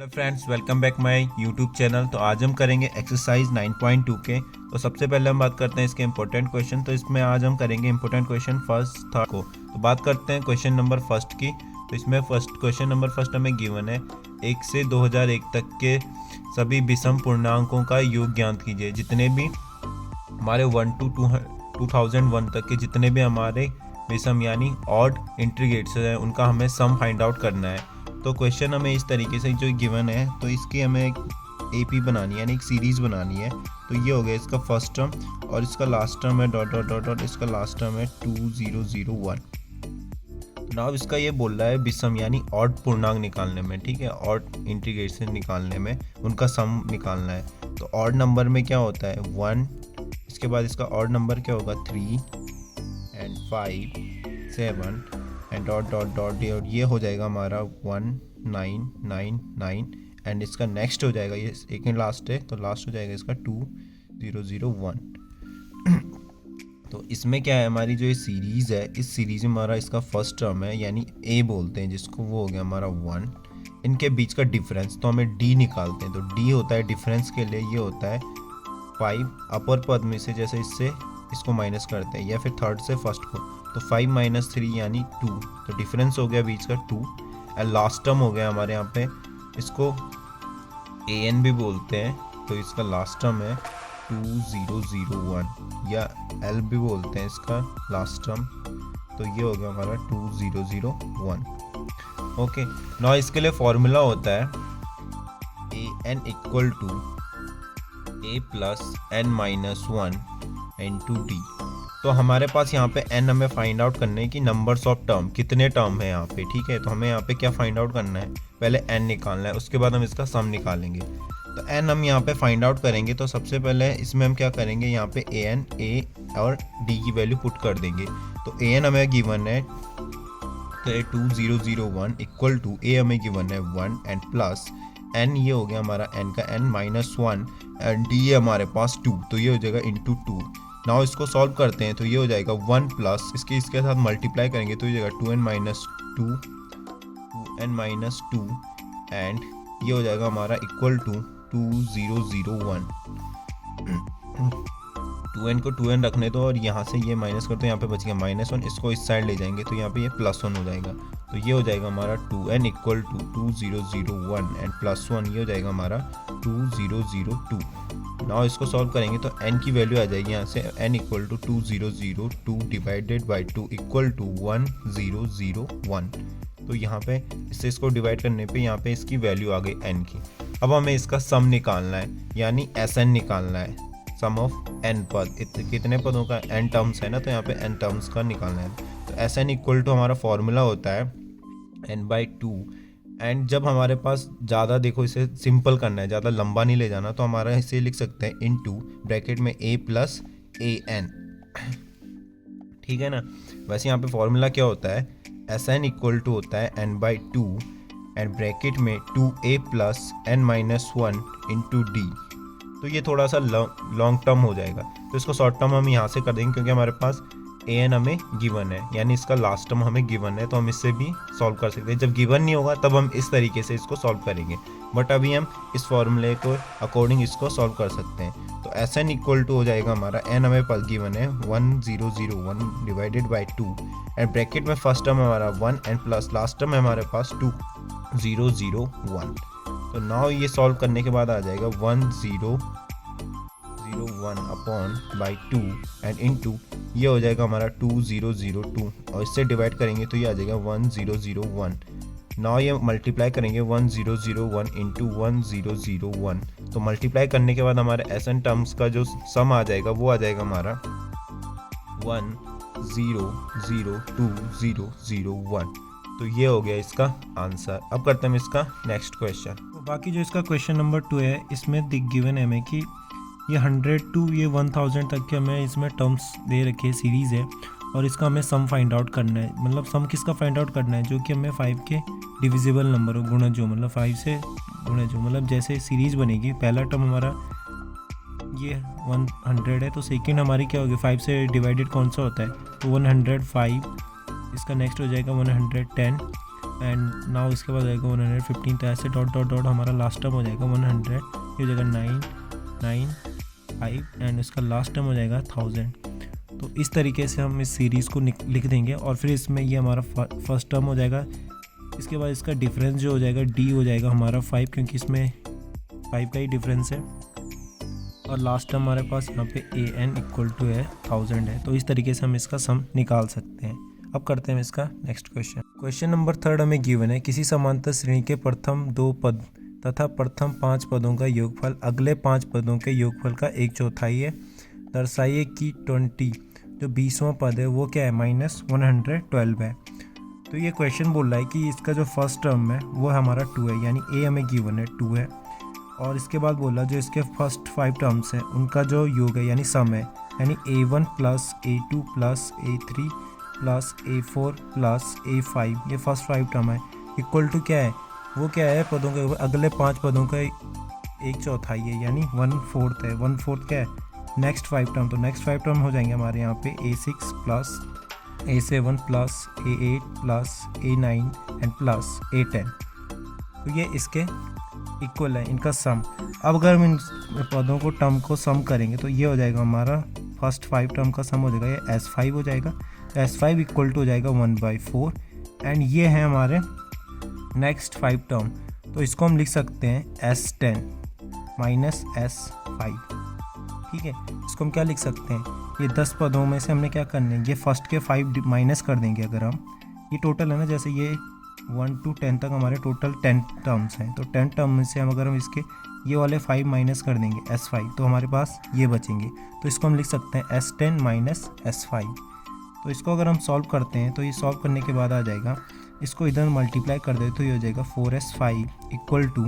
Hello friends, welcome back my YouTube channel. तो आज हम करेंगे एक्सरसाइज 9.2 के। तो सबसे पहले हम बात करते हैं इसके इंपॉर्टेंट क्वेश्चन। तो इसमें आज हम करेंगे इंपॉर्टेंट क्वेश्चन फर्स्ट थर्ड को। तो बात करते हैं क्वेश्चन नंबर फर्स्ट की। तो इसमें क्वेश्चन नंबर फर्स्ट हमें गिवन है 1 से 2001 तक के सभी विषम पूर्णांकों का योग ज्ञात कीजिए। जितने भी हमारे 1 to 2001 तक के जितने भी हमारे विषम यानी ऑड इंटीग्रेट्स हैं उनका हमें सम फाइंड आउट करना है। तो क्वेश्चन हमें इस तरीके से जो गिवन है, तो इसकी हमें एक एपी बनानी है यानी एक सीरीज़ बनानी है। तो ये हो गया इसका फर्स्ट टर्म और इसका लास्ट टर्म है डॉट डॉट डॉट डॉट, इसका लास्ट टर्म है 2001। नाउ इसका ये बोल रहा है विषम यानी ऑड पूर्णांक निकालने में, ठीक है, ऑड इंटीग्रेशन निकालने में उनका सम निकालना है। तो ऑड नंबर में क्या होता है 1, इसके बाद इसका ऑड नंबर क्या होगा 3 and 5 7 and dot dot dot, ये हो जाएगा हमारा 1999 एंड इसका नेक्स्ट हो जाएगा, ये सेकेंड लास्ट है तो लास्ट हो जाएगा इसका 2001। तो इसमें क्या है, हमारी जो ये सीरीज़ है इस सीरीज़ में हमारा इसका फर्स्ट टर्म है यानी ए बोलते हैं जिसको, वो हो गया हमारा 1। इनके बीच का डिफरेंस तो हमें डी निकालते हैं। तो डी होता है डिफरेंस के लिए, ये होता है 5 अपर पद में से, जैसे इससे इसको माइनस करते हैं या फिर थर्ड से फर्स्ट को, तो 5 - 3 यानी 2। तो डिफरेंस हो गया बीच का 2 एंड लास्ट टर्म हो गया हमारे यहाँ पे, इसको ए एन भी बोलते हैं। तो इसका लास्ट टर्म है 2001 या एल भी बोलते हैं इसका लास्ट टर्म। तो ये हो गया हमारा 2001। ओके, नाउ इसके लिए फॉर्मूला होता है a n equal to a plus n minus 1 into D. तो हमारे पास यहाँ पे n हमें फाइंड आउट करना है कि नंबर्स ऑफ टर्म कितने टर्म है यहाँ पे, ठीक है। तो हमें यहाँ पे क्या फाइंड आउट करना है, पहले n निकालना है, उसके बाद हम इसका सम निकालेंगे। तो n हम यहाँ पे फाइंड आउट करेंगे। तो सबसे पहले इसमें हम क्या करेंगे, यहाँ पे a और d की वैल्यू पुट कर देंगे। तो an हमें गिवन है तो 2001 इक्वल टू a हमें गिवन है 1 एंड प्लस n, ये हो गया हमारा n का n माइनस 1 एंड d है हमारे पास 2, तो ये हो जाएगा इंटू 2। नाउ इसको सॉल्व करते हैं तो ये हो जाएगा 1 प्लस इसके साथ मल्टीप्लाई करेंगे तो ये हो जाएगा 2n माइनस 2 एंड ये हो जाएगा हमारा इक्वल टू 2001। 2n को 2n रखने दो और यहाँ से ये माइनस करते हैं, यहाँ पे बच गया -1, इसको इस साइड ले जाएंगे तो यहाँ पे ये +1 हो जाएगा। तो ये हो जाएगा हमारा 2n इक्वल टू 2001 एंड +1, ये हो जाएगा हमारा 2002। नाउ इसको सॉल्व करेंगे तो n की वैल्यू आ जाएगी यहाँ से n equal to 2002 divided by 2 equal to 1001। तो यहाँ पे इससे इसको डिवाइड करने पे यहाँ पे इसकी वैल्यू आ गई n की। अब हमें इसका सम निकालना है यानी Sn निकालना है, सम ऑफ n पद। कितने पदों का n टर्म्स है ना, तो यहाँ पे n टर्म्स का निकालना है। तो Sn इक्वल टू हमारा फॉर्मूला होता है n/2 एंड जब हमारे पास ज़्यादा, देखो इसे सिंपल करना है, ज़्यादा लंबा नहीं ले जाना, तो हमारा इसे लिख सकते हैं इनटू ब्रैकेट में a प्लस an, ठीक है ना। वैसे यहाँ पे फॉर्मूला क्या होता है, Sn इक्वल टू होता है n/2 एंड ब्रैकेट में 2a plus n minus 1 into D. तो ये थोड़ा सा लॉन्ग टर्म हो जाएगा, तो इसको शॉर्ट टर्म हम यहाँ से कर देंगे क्योंकि हमारे पास an हमें गिवन है यानी इसका लास्ट टर्म हमें गिवन है, तो हम इससे भी सॉल्व कर सकते हैं। जब गिवन नहीं होगा तब हम इस तरीके से इसको सॉल्व करेंगे, बट अभी हम इस फॉर्मूले को अकॉर्डिंग इसको सॉल्व कर सकते हैं। तो Sn इक्वल टू हो जाएगा हमारा n हमें पास गिवन है 1001 डिवाइडेड बाई 2 एंड ब्रैकेट में फर्स्ट टर्म हमारा 1 एंड प्लस लास्ट टर्म है हमारे पास 2001। तो नाउ ये सॉल्व करने के बाद आ जाएगा 1001 अपॉन बाई 2 एंड इनटू ये हो जाएगा हमारा 2002 और इससे डिवाइड करेंगे तो ये आ जाएगा 1001। नाउ ये मल्टीप्लाई करेंगे 1001 इंटू 1001। तो मल्टीप्लाई करने के बाद हमारे Sn टर्म्स का जो सम आ जाएगा वो आ जाएगा हमारा 100201। तो ये हो गया इसका आंसर। अब करते हैं इसका नेक्स्ट क्वेश्चन। तो बाकी जो इसका क्वेश्चन नंबर 2 है, इसमें गिवन है हमें कि ये 100 टू ये 1000 तक के हमें इसमें टर्म्स दे रखे सीरीज़ है और इसका हमें सम फाइंड आउट करना है। मतलब सम किसका फाइंड आउट करना है, जो कि हमें 5 के डिविजिबल नंबर हो, गुणा जो, मतलब 5 से गुणा जो, मतलब जैसे सीरीज़ बनेगी, पहला टर्म हमारा ये 100 है तो सेकंड हमारी क्या होगी, 5 से डिवाइडेड कौन सा होता है, तो 105, इसका नेक्स्ट हो जाएगा 110 एंड नाउ इसके बाद आएगा 115, तो ऐसे डॉट डॉट डॉट हमारा लास्ट टर्म हो जाएगा 100, ये हो जाएगा 995 एंड इसका लास्ट टर्म हो जाएगा 1000। तो इस तरीके से हम इस सीरीज़ को लिख देंगे और फिर इसमें ये हमारा फर्स्ट टर्म हो जाएगा। इसके बाद इसका डिफरेंस जो हो जाएगा डी हो जाएगा हमारा 5, क्योंकि इसमें 5 का ही डिफरेंस है। और लास्ट टर्म हमारे पास यहाँ पे ए एन इक्वल टू है 1000 है। तो इस तरीके से हम इसका सम निकाल सकते हैं। अब करते हैं इसका नेक्स्ट क्वेश्चन। क्वेश्चन नंबर 3 हमें गिवन है, किसी समांतर श्रेणी के प्रथम 2 पद तथा प्रथम 5 पदों का योगफल अगले 5 पदों के योगफल का 1/4 है। दर्शाइए कि 20 जो 20वां पद है वो क्या है, -112 है। तो ये क्वेश्चन बोल रहा है कि इसका जो फर्स्ट टर्म है वो हमारा 2 है, यानी ए हमें गिवन है 2 है। और इसके बाद बोला जो इसके फर्स्ट 5 टर्म्स हैं उनका जो योग है यानी सम है, यानी A1 plus A2 plus A3 plus A4 plus A5, ये फर्स्ट 5 टर्म है, इक्वल टू क्या है, वो क्या है, पदों के अगले 5 पदों का 1/4 है, यानी 1/4 है। 1/4 क्या है, नेक्स्ट 5 टर्म। तो नेक्स्ट 5 टर्म हो जाएंगे हमारे यहाँ पे A6 plus A7 plus A8 plus A9 and plus A10। तो ये इसके इक्वल है, इनका सम। अब अगर हम इन पदों को टर्म को सम करेंगे तो ये हो जाएगा हमारा फर्स्ट 5 टर्म का सम हो जाएगा, ये S5 हो जाएगा। तो S5 इक्वल टू हो जाएगा 1/4 एंड ये है हमारे नेक्स्ट 5 टर्म। तो इसको हम लिख सकते हैं S10 माइनस S5, ठीक है। इसको हम क्या लिख सकते हैं, ये 10 पदों में से हमने क्या करने हैं, ये फर्स्ट के 5 माइनस कर देंगे। अगर हम ये टोटल है ना, जैसे ये 1 to 10 तक हमारे टोटल 10 टर्म्स हैं, तो 10 टर्म में से हम अगर हम इसके ये वाले 5 माइनस कर देंगे S5, तो हमारे पास ये बचेंगे। तो इसको हम लिख सकते हैं S10 माइनस S5। तो इसको अगर हम सॉल्व करते हैं तो ये सॉल्व करने के बाद आ जाएगा, इसको इधर मल्टीप्लाई कर दे तो ये हो जाएगा 4S5 इक्वल टू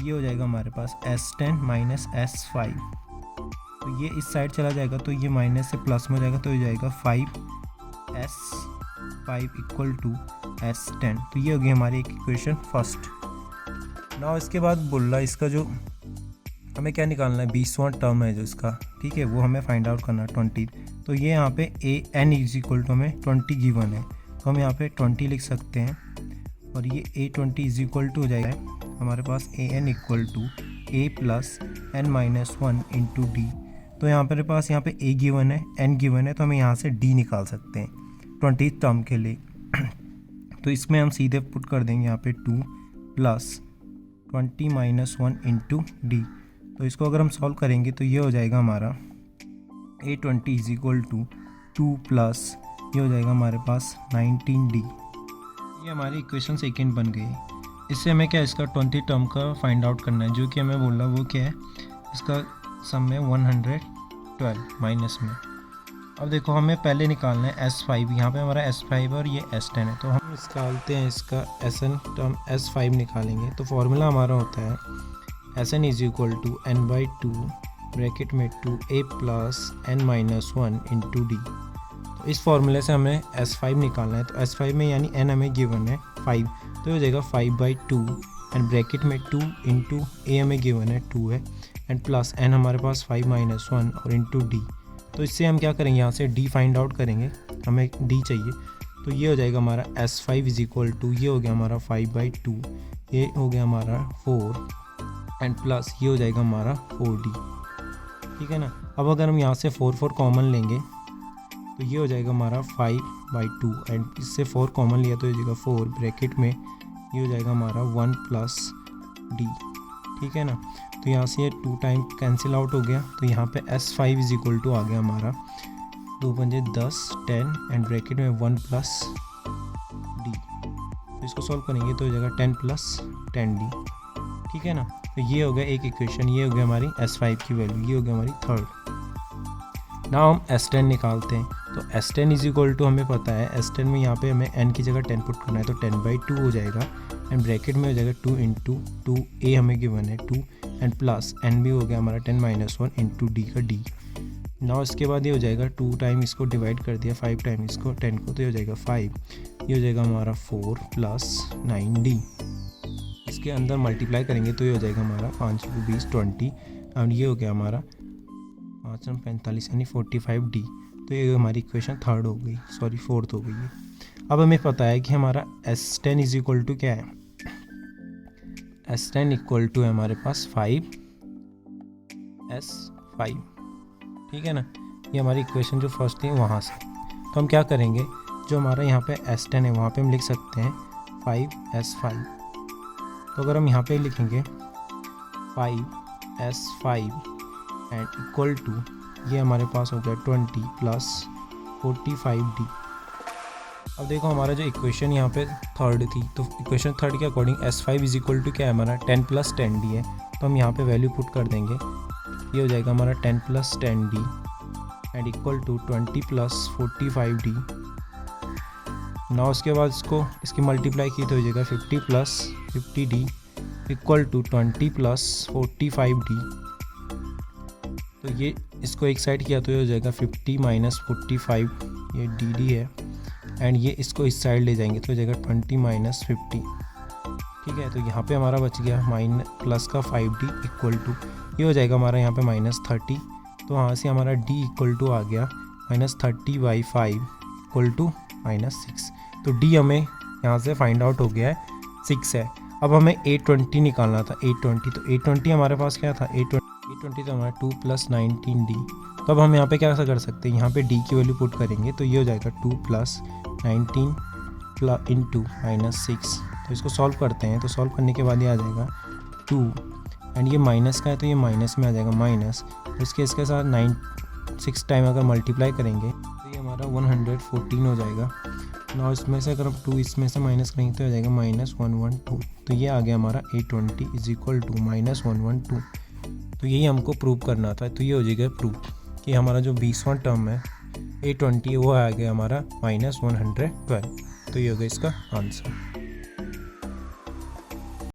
ये हो जाएगा हमारे पास S10 माइनस S5। तो ये इस साइड चला जाएगा तो ये माइनस से प्लस में हो जाएगा, तो ये जाएगा 5S5 इक्वल टू S10। तो ये हो गई हमारी एक इक्वेशन फर्स्ट। नाउ इसके बाद बोल रहा है इसका जो हमें क्या निकालना है, 20वां टर्म है जो इसका, ठीक है, वो हमें फाइंड आउट करना है 20। तो ये यहाँ पे A N is equal to हमें 20 गिवन है, तो हम यहाँ पे 20 लिख सकते हैं। और ये A20 इज इक्वल टू हो जाएगा हमारे पास a n equal to A plus n minus 1 into D. तो यहाँ पर पास यहाँ पे A गिवन है, n गिवन है, तो हमें यहाँ से D निकाल सकते हैं 20 टर्म के लिए। तो इसमें हम सीधे पुट कर देंगे यहाँ पे 2 प्लस 20 माइनस 1 इंटू डी। तो इसको अगर हम सॉल्व करेंगे तो ये हो जाएगा हमारा A20 is equal to 2 plus ये हो जाएगा हमारे पास 19D। ये हमारी इक्वेशन सेकेंड बन गई। इससे हमें क्या इसका 20 टर्म का फाइंड आउट करना है, जो कि हमें बोल रहा वो क्या है, इसका सम में 112 माइनस में। अब देखो हमें पहले निकालना है S5, यहाँ पे हमारा S5 है और ये S10 है, तो हम निकालते हैं इसका SN टर्म S5 निकालेंगे। तो फॉर्मूला हमारा होता है SN is equal to n/2 bracket में 2a plus n minus 1 into D. तो इस फॉर्मूले से हमें S5 निकालना है। तो S5 में यानी n हमें गिवन है 5, तो हो जाएगा 5/2 एंड ब्रैकेट में 2 इंटू a हमें गिवन है 2 है एंड प्लस n हमारे पास 5 माइनस 1 और इंटू डी। तो इससे हम क्या करेंगे, यहाँ से d फाइंड आउट करेंगे, हमें d चाहिए। तो ये हो जाएगा हमारा S5 इज इक्वल टू ये हो गया हमारा 5/2, ये हो गया हमारा 4 एंड प्लस ये हो जाएगा हमारा 4D, ठीक है ना। अब अगर हम यहाँ से 4 कॉमन लेंगे तो ये हो जाएगा हमारा 5/2 एंड इससे 4 कॉमन लिया तो ये हो जाएगा 4 ब्रैकेट में ये हो जाएगा हमारा 1 प्लस D, ठीक है ना। तो यहाँ से ये 2 टाइम कैंसिल आउट हो गया, तो यहाँ पे S5 इज इक्वल टू आ गया हमारा 2 पंजे 10 10 एंड ब्रैकेट में 1 प्लस D। तो इसको सॉल्व करेंगे तो हो जाएगा 10 प्लस 10D, ठीक है ना। तो ये हो गया एक इक्वेशन, ये हो गया हमारी S5 की वैल्यू, ये हो गया हमारी थर्ड। नाउ हम S10 निकालते हैं। तो S10 इज इक्वल टू हमें पता है S10 में यहाँ पे हमें n की जगह 10 पुट करना है, तो 10/2 हो जाएगा एंड ब्रैकेट में हो जाएगा 2 इंटू 2a हमें गिवन है 2 एंड प्लस n भी हो गया हमारा 10 माइनस 1 इंटू डी का d। नाउ इसके बाद ये हो जाएगा 2 टाइम इसको डिवाइड कर दिया 5 टाइम इसको 10 को, तो ये हो जाएगा 5, ये हो जाएगा हमारा 4 प्लस 9D। इसके अंदर मल्टीप्लाई करेंगे तो ये हो जाएगा हमारा 5 × 20 20 और ये हो गया हमारा 5 × 45 यानी 45D। तो ये हमारी इक्वेशन थर्ड हो गई, सॉरी फोर्थ हो गई है। अब हमें पता है कि हमारा S10 इज इक्वल टू क्या है, S10 इक्वल टू है हमारे पास 5S5, ठीक है ना। ये हमारी इक्वेशन जो फर्स्ट थी वहाँ से। तो हम क्या करेंगे, जो हमारा यहाँ पे S10 है वहाँ पे हम लिख सकते हैं 5S5। तो अगर हम यहाँ पे लिखेंगे 5S5 एंड इक्वल टू, ये हमारे पास हो गया 20 प्लस 45D। अब देखो हमारा जो इक्वेशन यहाँ पे थर्ड थी, तो इक्वेशन थर्ड के according S5 is equal to क्या है हमारा 10 प्लस 10D है। तो हम यहाँ पे वैल्यू पुट कर देंगे, ये हो जाएगा हमारा 10 plus 10D and equal to 20 plus 45D। ना उसके बाद इसकी मल्टीप्लाई की तो हो जाएगा 50 plus 50D equal to 20 plus 45D। तो ये इसको एक साइड किया तो ये हो जाएगा 50 माइनस 45, ये DD है, एंड ये इसको इस साइड ले जाएंगे तो हो जाएगा 20 माइनस 50, ठीक है। तो यहाँ पे हमारा बच गया प्लस का 5D इक्वल टू, ये हो जाएगा हमारा यहाँ पे -30। तो यहाँ से हमारा D इक्वल टू आ गया -30/5 इक्वल टू -6। तो D हमें यहाँ से फाइंड आउट हो गया है 6 है। अब हमें 820 निकालना था, 820। तो 820 हमारे पास क्या था, 820 तो हमारा 2 प्लस 19D। तो अब हम यहाँ पे क्या कर सकते हैं, यहाँ पे D की वैल्यू पुट करेंगे तो ये हो जाएगा 2 प्लस 19 इंटू -6। तो इसको सॉल्व करते हैं, तो सॉल्व करने के बाद ये आ जाएगा 2 एंड ये माइनस का है तो ये माइनस में आ जाएगा माइनस। तो इसके साथ 6 टाइम अगर मल्टीप्लाई करेंगे तो ये हमारा 114 हो जाएगा ना। इसमें से अगर हम 2 इसमें से माइनस करेंगे तो हो जाएगा -112। तो ये आ गया हमारा 820 इज इक्वल टू -112। तो यही हमको प्रूव करना था। तो ये हो जाएगा प्रूव कि हमारा जो 20वां टर्म है 820 वो आ गया हमारा -112। तो ये हो गया इसका आंसर।